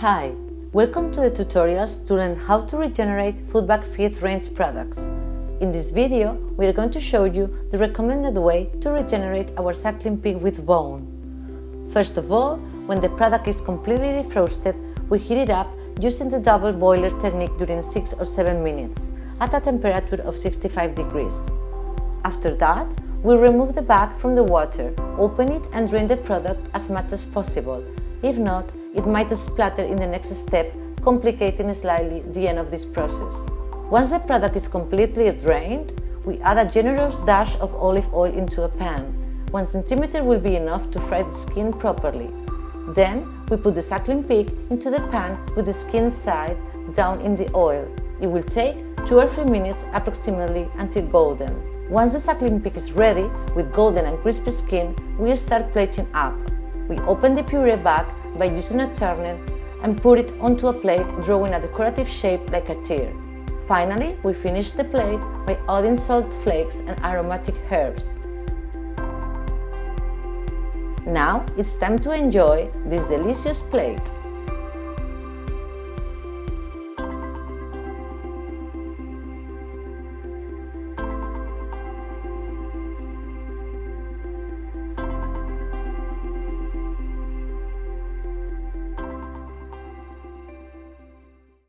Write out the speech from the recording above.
Hi, welcome to the tutorials to learn how to regenerate foodVAC feed range products. In this video, we are going to show you the recommended way to regenerate our suckling pig with bone. First of all, when the product is completely defrosted, we heat it up using the double boiler technique during 6 or 7 minutes at a temperature of 65 degrees. After that, we remove the bag from the water, open it and drain the product as much as possible. If not, it might splatter in the next step, complicating slightly the end of this process. Once the product is completely drained, we add a generous dash of olive oil into a pan. 1 centimeter will be enough to fry the skin properly. Then, we put the suckling pig into the pan with the skin side down in the oil. It will take 2 or 3 minutes approximately until golden. Once the suckling pig is ready, with golden and crispy skin, we'll start plating up. We open the puree bag by using a Terrine and put it onto a plate, drawing a decorative shape like a tear. Finally, we finish the plate by adding salt flakes and aromatic herbs. Now it's time to enjoy this delicious plate.